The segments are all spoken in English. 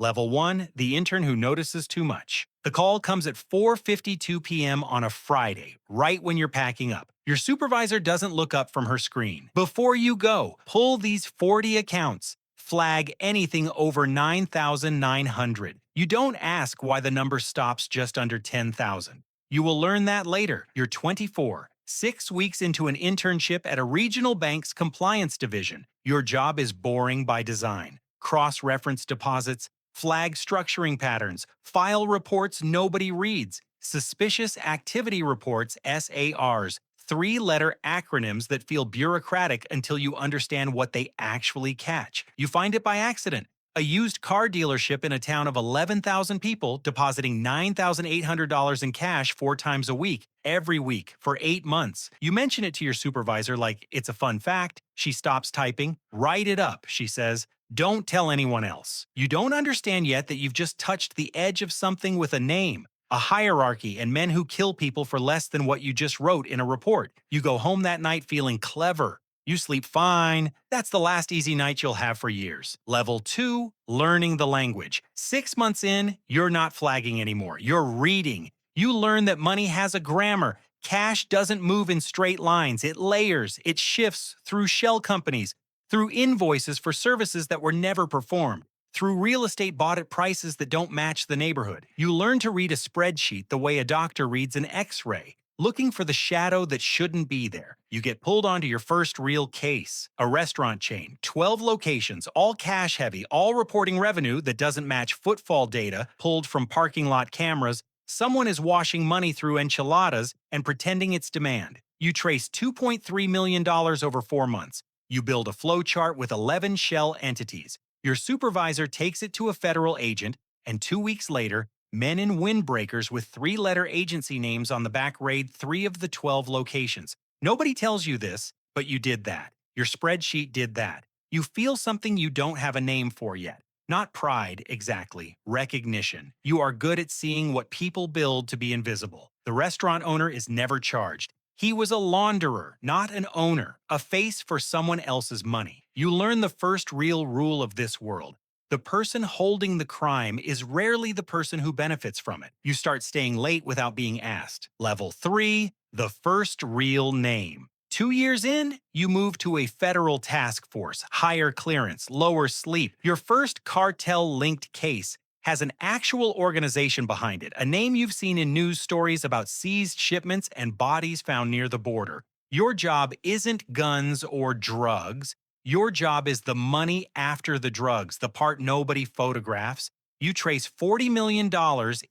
Level 1, the intern who notices too much. The call comes at 4:52 p.m. on a Friday, right when you're packing up. Your supervisor doesn't look up from her screen. Before you go, pull these 40 accounts. Flag anything over 9,900. You don't ask why the number stops just under 10,000. You will learn that later. You're 24, 6 weeks into an internship at a regional bank's compliance division. Your job is boring by design. Cross-reference deposits, flag structuring patterns, file reports nobody reads, suspicious activity reports (SARs), three-letter acronyms that feel bureaucratic until you understand what they actually catch. You find it by accident. A used car dealership in a town of 11,000 people depositing $9,800 in cash 4 times a week, every week, for 8 months. You mention it to your supervisor like it's a fun fact. She stops typing. Write it up, she says. Don't tell anyone else. You don't understand yet that you've just touched the edge of something with a name, a hierarchy, and men who kill people for less than what you just wrote in a report. You go home that night feeling clever. You sleep fine. That's the last easy night you'll have for years. Level 2, learning the language. 6 months in, you're not flagging anymore. You're reading. You learn that money has a grammar. Cash doesn't move in straight lines. It layers. It shifts through shell companies, through invoices for services that were never performed, through real estate bought at prices that don't match the neighborhood. You learn to read a spreadsheet the way a doctor reads an X-ray, looking for the shadow that shouldn't be there. You get pulled onto your first real case. A restaurant chain, 12 locations, all cash heavy, all reporting revenue that doesn't match footfall data pulled from parking lot cameras. Someone is washing money through enchiladas and pretending it's demand. You trace $2.3 million over 4 months. You build a flowchart with 11 shell entities. Your supervisor takes it to a federal agent, and 2 weeks later, men in windbreakers with 3-letter agency names on the back raid 3 of the 12 locations. Nobody tells you this, but you did that. Your spreadsheet did that. You feel something you don't have a name for yet. Not pride, exactly. Recognition. You are good at seeing what people build to be invisible. The restaurant owner is never charged. He was a launderer, not an owner, a face for someone else's money. You learn the first real rule of this world. The person holding the crime is rarely the person who benefits from it. You start staying late without being asked. Level 3, the first real name. 2 years in, you move to a federal task force, higher clearance, lower sleep. Your first cartel-linked case has an actual organization behind it, a name you've seen in news stories about seized shipments and bodies found near the border. Your job isn't guns or drugs. Your job is the money after the drugs, the part nobody photographs. You trace $40 million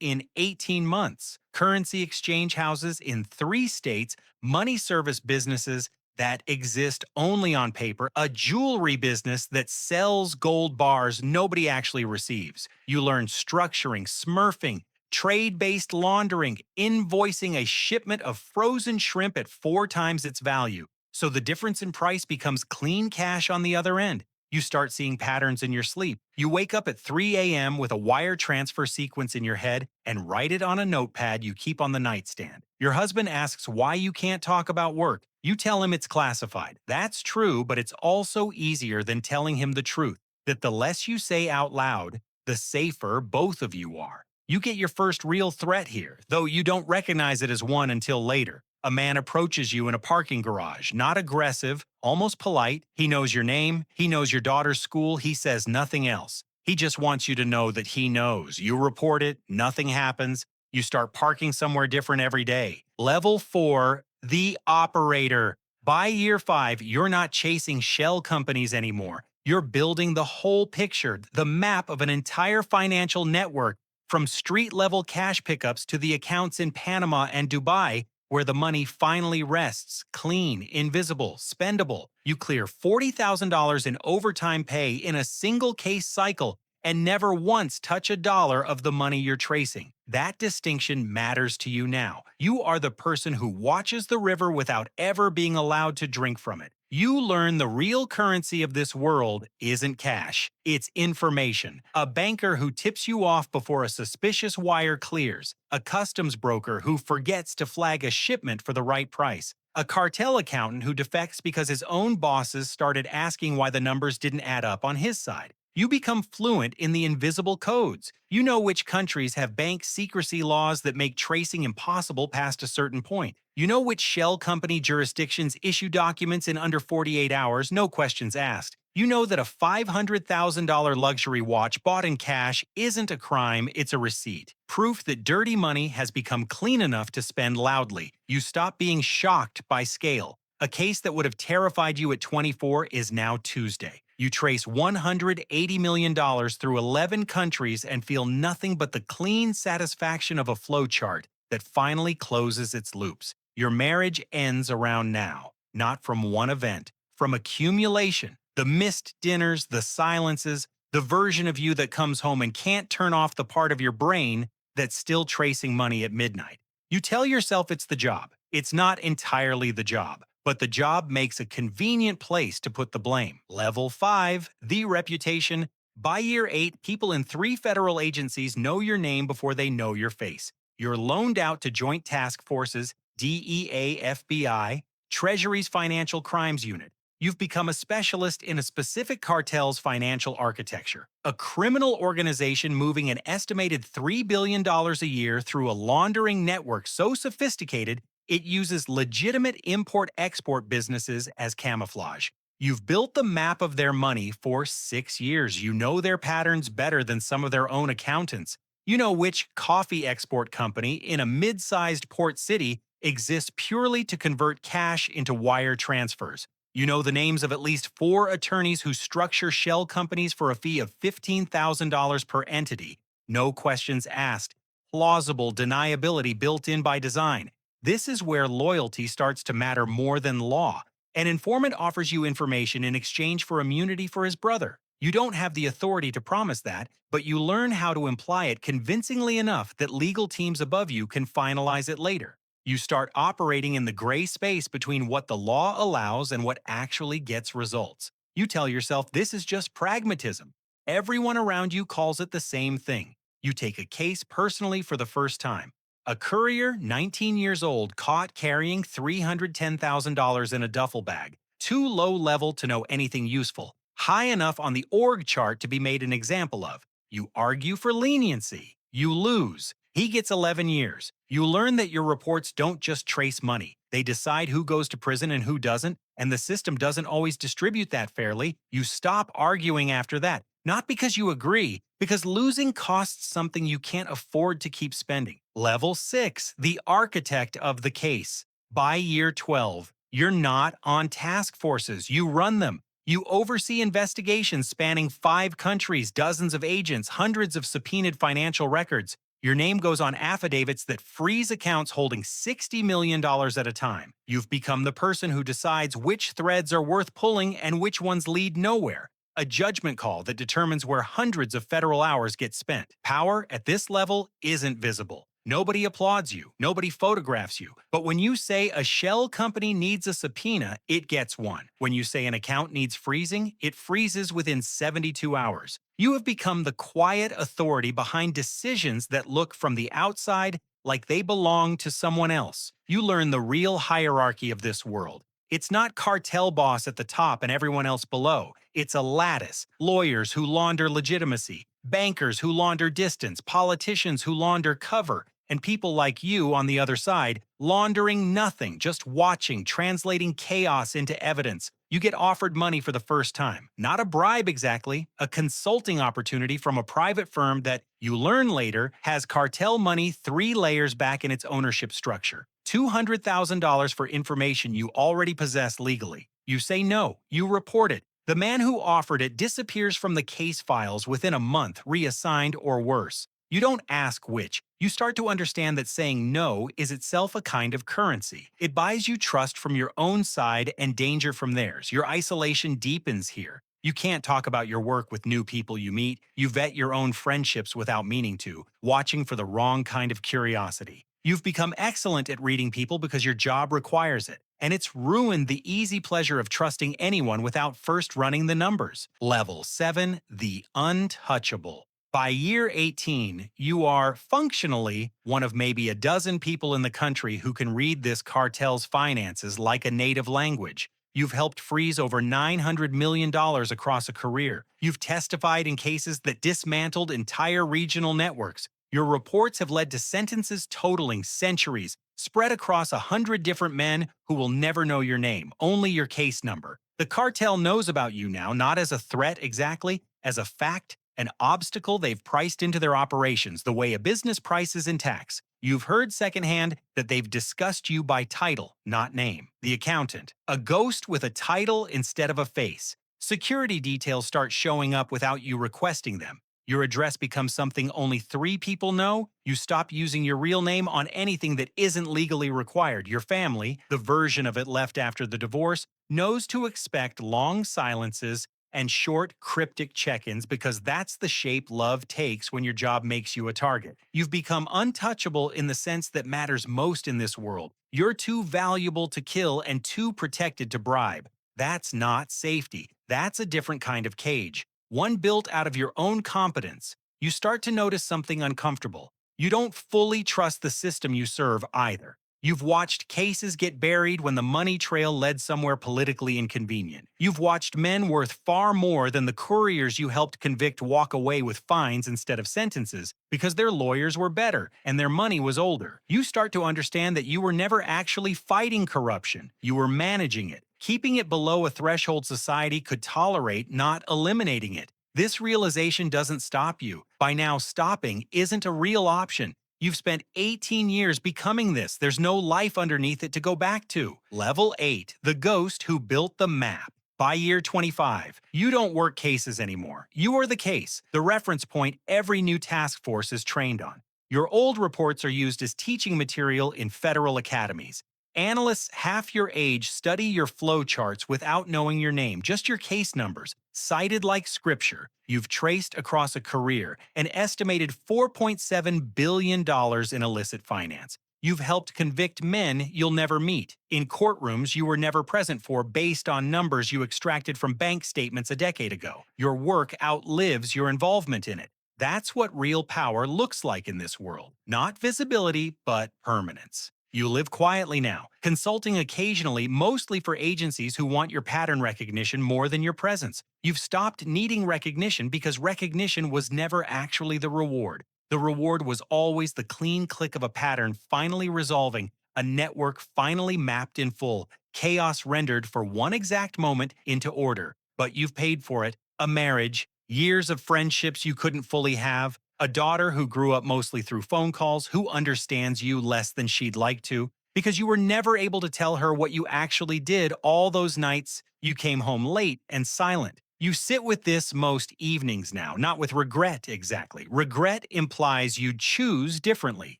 in 18 months. Currency exchange houses in 3 states, money service businesses that exist only on paper, a jewelry business that sells gold bars nobody actually receives. You learn structuring, smurfing, trade-based laundering, invoicing a shipment of frozen shrimp at 4 times its value. So the difference in price becomes clean cash on the other end. You start seeing patterns in your sleep. You wake up at 3 a.m. with a wire transfer sequence in your head and write it on a notepad you keep on the nightstand. Your husband asks why you can't talk about work. You tell him it's classified. That's true, but it's also easier than telling him the truth, that the less you say out loud, the safer both of you are. You get your first real threat here, though you don't recognize it as one until later. A man approaches you in a parking garage, not aggressive, almost polite. He knows your name, he knows your daughter's school, he says nothing else. He just wants you to know that he knows. You report it, nothing happens. You start parking somewhere different every day. Level 4, the operator. By year 5, you're not chasing shell companies anymore. You're building the whole picture, the map of an entire financial network, from street-level cash pickups to the accounts in Panama and Dubai, where the money finally rests, clean, invisible, spendable. You clear $40,000 in overtime pay in a single case cycle and never once touch a dollar of the money you're tracing. That distinction matters to you now. You are the person who watches the river without ever being allowed to drink from it. You learn the real currency of this world isn't cash, it's information. A banker who tips you off before a suspicious wire clears. A customs broker who forgets to flag a shipment for the right price. A cartel accountant who defects because his own bosses started asking why the numbers didn't add up on his side. You become fluent in the invisible codes. You know which countries have bank secrecy laws that make tracing impossible past a certain point. You know which shell company jurisdictions issue documents in under 48 hours, no questions asked. You know that a $500,000 luxury watch bought in cash isn't a crime, it's a receipt. Proof that dirty money has become clean enough to spend loudly. You stop being shocked by scale. A case that would have terrified you at 24 is now Tuesday. You trace $180 million through 11 countries and feel nothing but the clean satisfaction of a flowchart that finally closes its loops. Your marriage ends around now, not from one event, from accumulation. The missed dinners, the silences, the version of you that comes home and can't turn off the part of your brain that's still tracing money at midnight. You tell yourself it's the job. It's not entirely the job, but the job makes a convenient place to put the blame. Level 5, the reputation. By year 8, people in 3 federal agencies know your name before they know your face. You're loaned out to Joint Task Forces, DEA, FBI, Treasury's Financial Crimes Unit. You've become a specialist in a specific cartel's financial architecture, a criminal organization moving an estimated $3 billion a year through a laundering network so sophisticated it uses legitimate import-export businesses as camouflage. You've built the map of their money for 6 years. You know their patterns better than some of their own accountants. You know which coffee export company in a mid-sized port city exists purely to convert cash into wire transfers. You know the names of at least 4 attorneys who structure shell companies for a fee of $15,000 per entity. No questions asked. Plausible deniability built in by design. This is where loyalty starts to matter more than law. An informant offers you information in exchange for immunity for his brother. You don't have the authority to promise that, but you learn how to imply it convincingly enough that legal teams above you can finalize it later. You start operating in the gray space between what the law allows and what actually gets results. You tell yourself this is just pragmatism. Everyone around you calls it the same thing. You take a case personally for the first time. A courier, 19 years old, caught carrying $310,000 in a duffel bag. Too low level to know anything useful. High enough on the org chart to be made an example of. You argue for leniency. You lose. He gets 11 years. You learn that your reports don't just trace money. They decide who goes to prison and who doesn't, and the system doesn't always distribute that fairly. You stop arguing after that. Not because you agree, because losing costs something you can't afford to keep spending. Level 6, the architect of the case. By year 12, you're not on task forces, you run them. You oversee investigations spanning 5 countries, dozens of agents, hundreds of subpoenaed financial records. Your name goes on affidavits that freeze accounts holding $60 million at a time. You've become the person who decides which threads are worth pulling and which ones lead nowhere. A judgment call that determines where hundreds of federal hours get spent. Power at this level isn't visible. Nobody applauds you, nobody photographs you. But when you say a shell company needs a subpoena, it gets one. When you say an account needs freezing, it freezes within 72 hours. You have become the quiet authority behind decisions that look from the outside like they belong to someone else. You learn the real hierarchy of this world. It's not cartel boss at the top and everyone else below. It's a lattice. Lawyers who launder legitimacy, bankers who launder distance, politicians who launder cover, and people like you on the other side, laundering nothing, just watching, translating chaos into evidence. You get offered money for the first time. Not a bribe exactly, a consulting opportunity from a private firm that, you learn later, has cartel money 3 layers back in its ownership structure. $200,000 for information you already possess legally. You say no, you report it. The man who offered it disappears from the case files within a month, reassigned or worse. You don't ask which. You start to understand that saying no is itself a kind of currency. It buys you trust from your own side and danger from theirs. Your isolation deepens here. You can't talk about your work with new people you meet. You vet your own friendships without meaning to, watching for the wrong kind of curiosity. You've become excellent at reading people because your job requires it, and it's ruined the easy pleasure of trusting anyone without first running the numbers. Level 7, the untouchable. By year 18, you are, functionally, one of maybe a dozen people in the country who can read this cartel's finances like a native language. You've helped freeze over $900 million across a career. You've testified in cases that dismantled entire regional networks. Your reports have led to sentences totaling centuries, spread across 100 different men who will never know your name, only your case number. The cartel knows about you now, not as a threat exactly, as a fact, an obstacle they've priced into their operations the way a business prices in tax. You've heard secondhand that they've discussed you by title, not name. The accountant, a ghost with a title instead of a face. Security details start showing up without you requesting them. Your address becomes something only 3 people know. You stop using your real name on anything that isn't legally required. Your family, the version of it left after the divorce, knows to expect long silences and short, cryptic check-ins because that's the shape love takes when your job makes you a target. You've become untouchable in the sense that matters most in this world. You're too valuable to kill and too protected to bribe. That's not safety. That's a different kind of cage. One built out of your own competence. You start to notice something uncomfortable. You don't fully trust the system you serve either. You've watched cases get buried when the money trail led somewhere politically inconvenient. You've watched men worth far more than the couriers you helped convict walk away with fines instead of sentences because their lawyers were better and their money was older. You start to understand that you were never actually fighting corruption. You were managing it, keeping it below a threshold society could tolerate, not eliminating it. This realization doesn't stop you. By now, stopping isn't a real option. You've spent 18 years becoming this. There's no life underneath it to go back to. Level 8, the ghost who built the map. By year 25, you don't work cases anymore. You are the case, the reference point every new task force is trained on. Your old reports are used as teaching material in federal academies. Analysts half your age study your flow charts without knowing your name, just your case numbers, cited like scripture. You've traced across a career an estimated $4.7 billion in illicit finance. You've helped convict men you'll never meet, in courtrooms you were never present for based on numbers you extracted from bank statements a decade ago. Your work outlives your involvement in it. That's what real power looks like in this world. Not visibility, but permanence. You live quietly now, consulting occasionally, mostly for agencies who want your pattern recognition more than your presence. You've stopped needing recognition because recognition was never actually the reward. The reward was always the clean click of a pattern finally resolving, a network finally mapped in full, chaos rendered for one exact moment into order. But you've paid for it. A marriage, years of friendships you couldn't fully have, a daughter who grew up mostly through phone calls, who understands you less than she'd like to, because you were never able to tell her what you actually did all those nights you came home late and silent. You sit with this most evenings now, not with regret exactly. Regret implies you'd choose differently.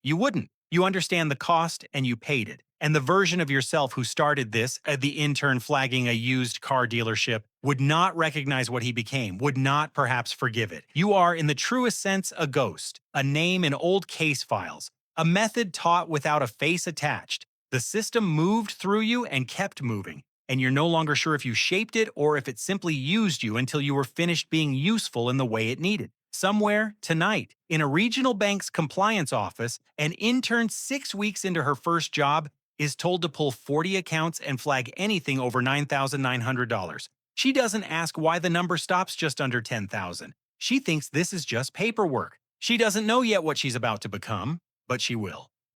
You wouldn't. You understand the cost and you paid it. And the version of yourself who started this, the intern flagging a used car dealership, would not recognize what he became, would not perhaps forgive it. You are, in the truest sense, a ghost, a name in old case files, a method taught without a face attached. The system moved through you and kept moving, and you're no longer sure if you shaped it or if it simply used you until you were finished being useful in the way it needed. Somewhere, tonight, in a regional bank's compliance office, an intern 6 weeks into her first job is told to pull 40 accounts and flag anything over $9,900. She doesn't ask why the number stops just under 10,000. She thinks this is just paperwork. She doesn't know yet what she's about to become, but she will.